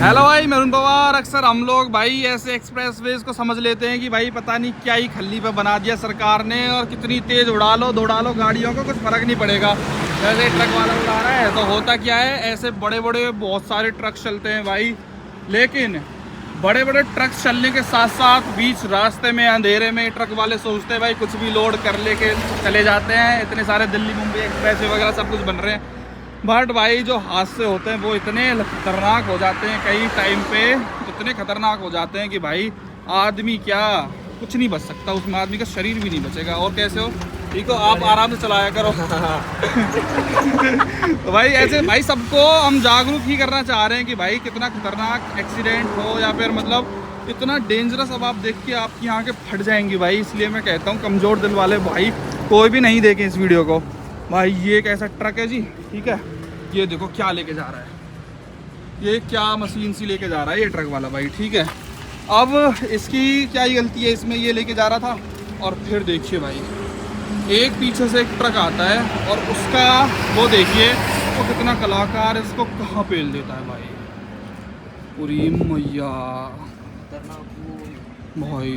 Hello भाई, मैं अरुण पवार। अक्सर हम लोग भाई ऐसे एक्सप्रेसवेज को समझ लेते हैं कि भाई पता नहीं क्या ही खल्ली पे बना दिया सरकार ने और कितनी तेज उड़ा लो दौड़ा लो गाड़ियों को, कुछ फर्क नहीं पड़ेगा। जैसे ट्रक वाला उड़ा रहा है तो होता क्या है, ऐसे बड़े बड़े बहुत सारे ट्रक चलते हैं भाई, लेकिन बड़े बड़े ट्रक चलने के साथ साथ बीच रास्ते में अंधेरे में ट्रक वाले सोचते हैं भाई कुछ भी लोड कर लेके चले जाते हैं। इतने सारे दिल्ली मुंबई एक्सप्रेस वगैरह सब कुछ बन रहे हैं, बट भाई जो हादसे होते हैं वो इतने खतरनाक हो जाते हैं कई टाइम पे, इतने खतरनाक हो जाते हैं कि भाई आदमी क्या कुछ नहीं बच सकता, उसमें आदमी का शरीर भी नहीं बचेगा। और कैसे हो? ठीक हो? आप आराम से चलाया करो। तो भाई ऐसे भाई सबको हम जागरूक ही करना चाह रहे हैं कि भाई कितना खतरनाक एक्सीडेंट हो या फिर मतलब इतना डेंजरस, अब आप देख के आपकी आंखें फट जाएंगी भाई। इसलिए मैं कहता हूँ कमज़ोर दिल वाले भाई कोई भी नहीं देखें इस वीडियो को। भाई ये एक ऐसा ट्रक है जी, ठीक है, ये देखो क्या लेके जा रहा है, ये क्या मशीन सी लेके जा रहा है ये ट्रक वाला भाई, ठीक है। अब इसकी क्या ही गलती है, इसमें ये लेके जा रहा था और फिर देखिए भाई एक पीछे से एक ट्रक आता है और उसका वो देखिए वो कितना कलाकार इसको कहाँ पेल देता है भाई। पूरी मैया भाई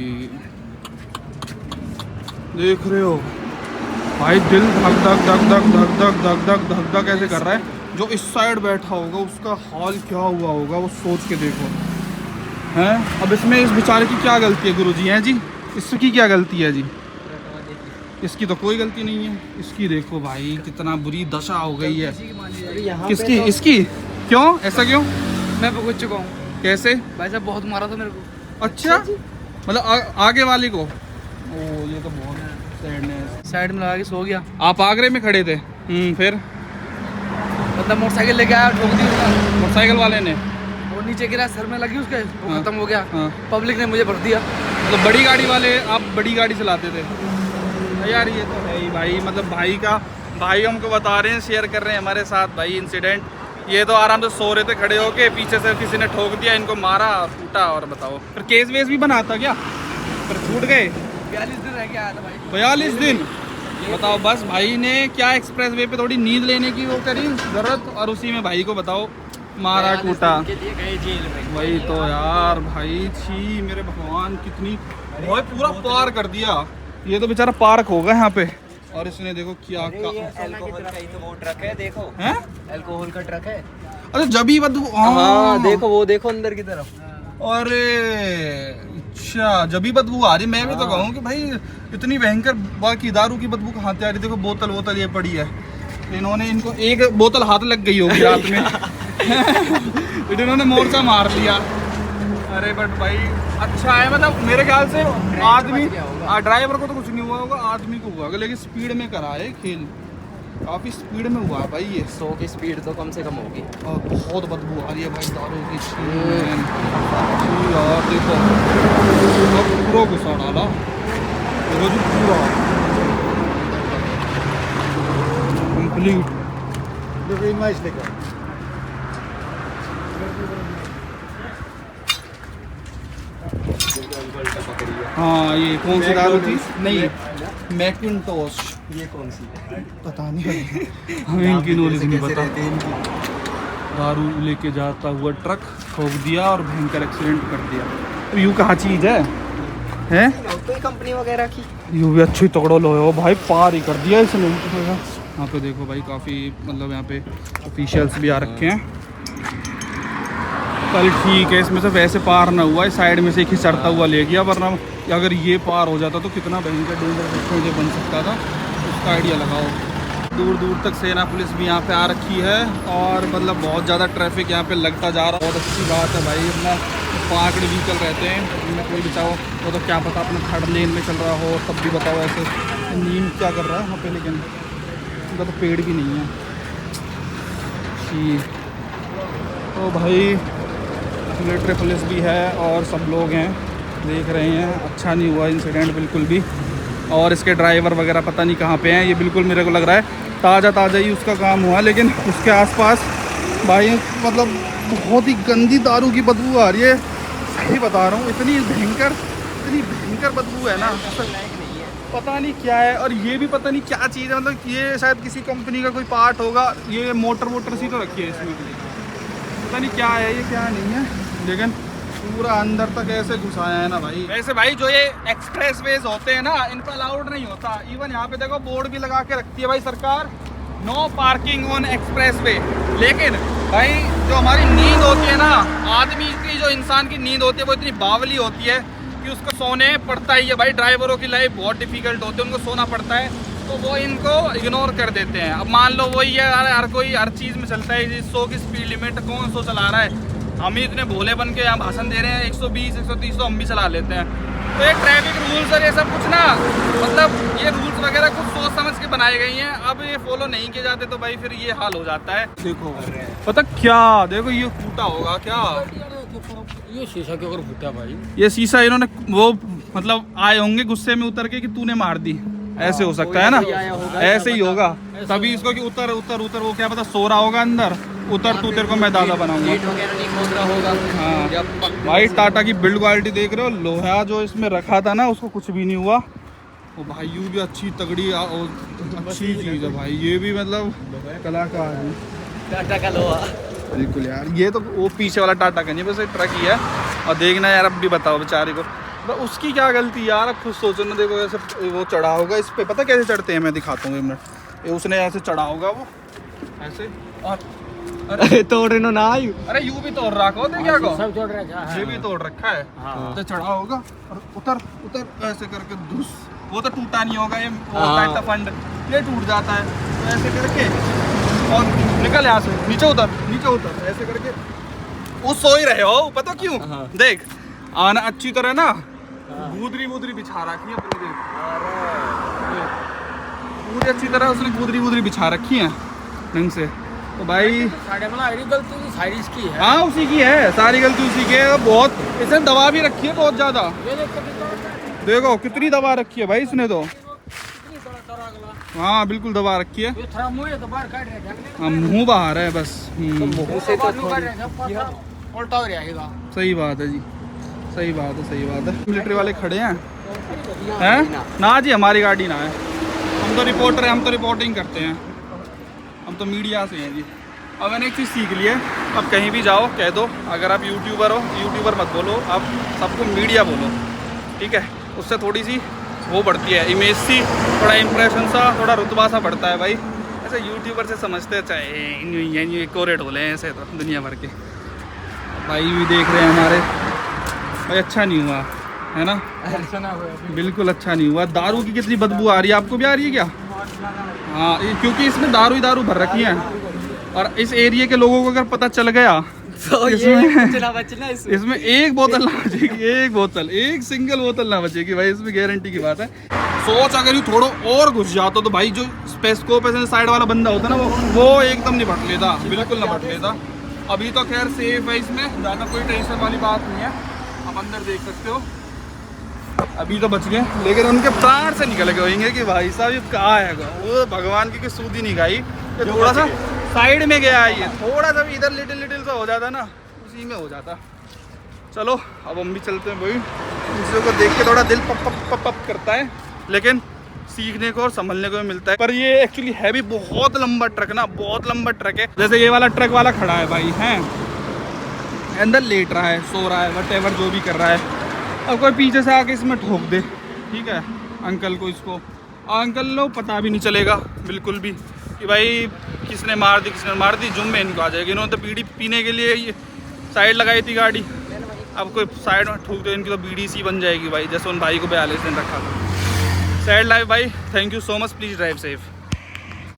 देख रहे हो भाई, दिल धक धक धक धक धक धक धक धक धक धक ऐसे कर रहा है। जो इस साइड बैठा होगा उसका हाल क्या हुआ होगा वो सोच के देखो हैं। अब इसमें इस बेचारे की क्या गलती है गुरुजी? हैं जी, इसकी क्या गलती है जी? इसकी तो कोई गलती नहीं है। इसकी देखो भाई कितना बुरी दशा हो गई है। किसकी? इसकी? क्यों ऐसा क्यों? मैं भुगत चुका हूँ। कैसे भाई साहब बहुत मारा था मेरे को। अच्छा, मतलब आगे वाले को? ओ ये तो बहुत साइड में लगा के सो गया। आप आगरे में खड़े थे? फिर मतलब मोटरसाइकिल लेके आया, ठोक दी उसका। मोटरसाइकिल वाले ने? वो नीचे गिरा, सर में लगी उसके, वो हाँ, खत्म हो गया। हाँ। पब्लिक ने मुझे भर दिया। मतलब बड़ी गाड़ी वाले, आप बड़ी गाड़ी चलाते थे यार? ये तो है ही भाई, मतलब भाई हमको बता रहे हैं, शेयर कर रहे हैं हमारे साथ भाई इंसिडेंट। ये तो आराम से सो रहे थे खड़े होके, पीछे से किसी ने ठोक दिया, इनको मारा टूटा। और बताओ फिर केस वेस भी बनाता क्या? फिर छूट गए? 42 दिन रह के आया था भाई। 42 दिन? बताओ, बस भाई ने क्या एक्सप्रेस वे पे थोड़ी नींद लेने की वो करी जरूरत, और उसी में भाई को बताओ मारा टूटा। वही तो यार भाई, छी मेरे भगवान, कितनी भाई पूरा पार कर दिया। ये तो बेचारा पार्क होगा यहाँ पे, और इसने देखो क्या अल्कोहल का ही तो वो ट्रक है, देखो है, अल्कोहल का ट्रक है। अरे जबी बदबू, हाँ देखो, वो देखो अंदर की तरफ। अरे अच्छा, जबी बदबू आ रही। मैं भी तो कहूँ कि भाई इतनी भयंकर बाकी दारू की बदबू कहाँ से आ रही? देखो बोतल ये पड़ी है, इन्होंने इनको एक बोतल हाथ लग गई होगी रात में। इन्होंने मोर्चा मार दिया। अरे बट भाई अच्छा है, मतलब मेरे ख्याल से आदमी, ड्राइवर को तो कुछ नहीं हुआ होगा, आदमी को हुआ होगा, लेकिन स्पीड में करा है खेल, काफ़ी स्पीड में हुआ है भाई ये। 100 की स्पीड तो कम से कम होगी। और बहुत बदबू आ रही है भाई दारू की। यार देखो पूरा गुस्सा डाला, देखो जी पूरा कंप्लीट। हाँ ये कौन सी दारू थी? नहीं, मैकिंटोश। ये कौन सी? पता नहीं, हमें इनकी नॉलेज नहीं पता। दारू लेके जाता हुआ ट्रक ठोक दिया और भयंकर एक्सीडेंट कर दिया। तो यूँ कहाँ चीज़ है कोई कंपनी वगैरह की? यूँ भी अच्छी तगड़ो लो हो भाई, पार ही कर दिया इसने। यहाँ पे देखो भाई काफ़ी, मतलब यहाँ पे ऑफिशियल्स भी आ रखे हैं। चल ठीक है, इसमें से वैसे पार ना हुआ, इस साइड में से एक ही चढ़ता हुआ ले गया, वरना अगर ये पार हो जाता तो कितना भयंकर डेंजर बन सकता था, उसका आइडिया लगाओ। दूर दूर तक सेना पुलिस भी यहाँ पे आ रखी है, और मतलब बहुत ज़्यादा ट्रैफिक यहाँ पे लगता जा रहा है। बहुत अच्छी बात है भाई, अपना पाकड़ व्हीकल रहते हैं, इनमें कोई बचाओ वो तो क्या पता अपना थर्ड लेन में चल रहा हो तब भी बताओ ऐसे नीम क्या कर रहा है वहाँ पे, लेकिन उनका तो पेड़ भी नहीं है। ठीक तो भाई मिलिट्री पुलिस भी है और सब लोग हैं, देख रहे हैं। अच्छा नहीं हुआ इंसिडेंट बिल्कुल भी, और इसके ड्राइवर वगैरह पता नहीं कहाँ पे हैं। ये बिल्कुल मेरे को लग रहा है ताज़ा ही उसका काम हुआ, लेकिन उसके आसपास भाई मतलब बहुत ही गंदी दारू की बदबू आ रही है। सही बता रहा हूँ, इतनी भयंकर बदबू है ना, पता नहीं क्या है। और ये भी पता नहीं क्या चीज़ है, मतलब ये शायद किसी कंपनी का कोई पार्ट होगा। ये मोटर सी तो रखी है इसमें, पता नहीं क्या है ये क्या नहीं है, लेकिन पूरा अंदर तक ऐसे घुसाया है ना भाई। वैसे भाई जो ये एक्सप्रेस वेज होते हैं ना, इन पर अलाउड नहीं होता। इवन यहाँ पे देखो बोर्ड भी लगा के रखती है भाई सरकार, no parking on expressway. लेकिन भाई जो हमारी नींद होती है ना, आदमी की जो इंसान की नींद होती है वो इतनी बावली होती है कि उसको सोने पड़ता ही है भाई। ड्राइवरों की लाइफ बहुत डिफिकल्ट होती है, उनको सोना पड़ता है, तो वो इनको इग्नोर कर देते हैं। अब मान लो वही है, हर कोई हर चीज़ में चलता है 100 की स्पीड लिमिट, कौन 100 चला रहा है। हम ही इतने भोले बन के यहाँ भाषण दे रहे हैं, 120 130 तो हम भी चला लेते हैं। तो ये ट्रैफिक रूल्स और ये सब कुछ ना, मतलब ये रूल्स वगैरह कुछ सोच समझ के बनाए गई हैं। अब ये फॉलो नहीं किए जाते तो भाई फिर ये हाल हो जाता है। देखो पता क्या, देखो ये फूटा होगा क्या, ये शीशा क्यों कर फूटा भाई? ये शीशा इन्होंने वो मतलब आए होंगे गुस्से में उतर के कि तूने मार दी, ऐसे हो सकता है ना, ऐसे ही होगा। तभी इसको कि उतर उतर उतर, वो क्या पता सो रहा होगा अंदर, उतर तू, तेरे को मैं दादा बनाऊंगा। हाँ भाई, टाटा की बिल्ड क्वालिटी देख रहे हो, लोहा जो इसमें रखा था ना उसको कुछ भी नहीं हुआ। वो भाई यू भी अच्छी तगड़ी अच्छी चीज़ है भाई, ये भी मतलब कलाकार है टाटा का लोहा। बिल्कुल यार, ये तो वो पीछे वाला टाटा का नहीं, बस एक ट्रक ही है। और देखना यार, अब भी बताओ बेचारे को, तो उसकी क्या गलती यार, अब खुद सोचो ना। देखो ऐसे वो चढ़ा होगा इस पे, पता कैसे चढ़ते हैं, मैं दिखाता हूँ एक मिनट। ये उसने ऐसे चढ़ा होगा वो ऐसे, और अरे तोड़ नो ना, अरे यू भी तोड़ रखा हो, क्या को सब तोड़ रखा है, ये भी तोड़ रखा है। तो चढ़ा होगा और उतर उतर ऐसे करके धुस, वो तो टूटा नहीं होगा, ये टाटा फंड ये टूट जाता है। तो ऐसे करके और निकल यहाँ से, नीचे उतर ऐसे करके। वो सो ही रहे हो, पता क्यों? देख आना अच्छी तरह ना, गुदरी बिछा रखी है पूरी, पूरी अच्छी तरह उसने गुदरी बिछा रखी है ढंग से। तो भाई गलती सारी इसकी है। हाँ उसी की है, सारी गलती उसी की है। बहुत इसने दवा भी रखी है बहुत ज्यादा, देखो कितनी दवा रखी है भाई इसने तो। हाँ बिल्कुल दबा रखी है, मुंह बाहर है बस। उल्टा हो रहेगा। सही बात है जी, सही बात है। मिलिट्री वाले खड़े हैं ना जी, हमारी गाड़ी ना है, हम तो रिपोर्टर हैं, हम तो रिपोर्टिंग करते हैं, हम तो मीडिया से हैं जी। अब मैंने एक चीज़ सीख ली है, अब कहीं भी जाओ कह दो, अगर आप यूट्यूबर हो, यूट्यूबर मत बोलो, आप सबको मीडिया बोलो, ठीक है? उससे थोड़ी सी वो बढ़ती है, इमेज सी, थोड़ा इंप्रेशन सा, थोड़ा रुतबा सा बढ़ता है भाई। ऐसे यूट्यूबर से समझते चाहे कोरेट हो लें ऐसे तो दुनिया भर के। भाई भी देख रहे हैं हमारे भाई, अच्छा नहीं हुआ है ना, बिल्कुल अच्छा नहीं हुआ। दारू की कितनी बदबू आ रही है, आपको भी आ रही है क्या? हाँ क्योंकि इसमें दारू ही दारू भर रखी है, और इस एरिया के लोगों को अगर पता चल गया तो इसमें एक बोतल ना बचेगी, एक सिंगल बोतल ना बचेगी भाई, इसमें गारंटी की बात है। सोच अगर ये थोड़ा और घुस जाता तो भाई जो स्पेस्कोप ऐसे साइड वाला बंदा होता ना, वो एकदम निपट लेता, बिल्कुल निपट लेता। अभी तो खैर सेफ है, इसमें ज़्यादा कोई टेंशन वाली बात नहीं है, आप अंदर देख सकते हो। अभी तो बच गए, लेकिन उनके प्राण से निकल गए होंगे कि भाई साहब ये कहाँ है, वो भगवान की सूदी नहीं खाई, ये थोड़ा सा साइड में गया है, ये थोड़ा सा भी इधर लिटिल सा हो जाता ना, उसी में हो जाता। चलो अब हम भी चलते हैं भाई, दूसरों को देख के थोड़ा दिल पप करता है, लेकिन सीखने को और संभलने को भी मिलता है। पर ये एक्चुअली है भी बहुत लंबा ट्रक ना, बहुत लंबा ट्रक है। जैसे ये वाला ट्रक वाला खड़ा है भाई, हैं अंदर लेट रहा है, सो रहा है, वटेवर जो भी कर रहा है। अब कोई पीछे से आके इसमें ठोक दे, ठीक है, अंकल को, इसको अंकल लो पता भी नहीं चलेगा बिल्कुल भी कि भाई किसने मार दी, जुम में इनको आ जाएगी। इन्होंने तो बीड़ी पीने के लिए ये साइड लगाई थी गाड़ी, अब कोई साइड में ठोक दो इनकी तो बीड़ी सी बन जाएगी भाई, जैसे उन भाई को 42 दिन रखा था। सैड लाइफ भाई, thank you so much, please drive safe.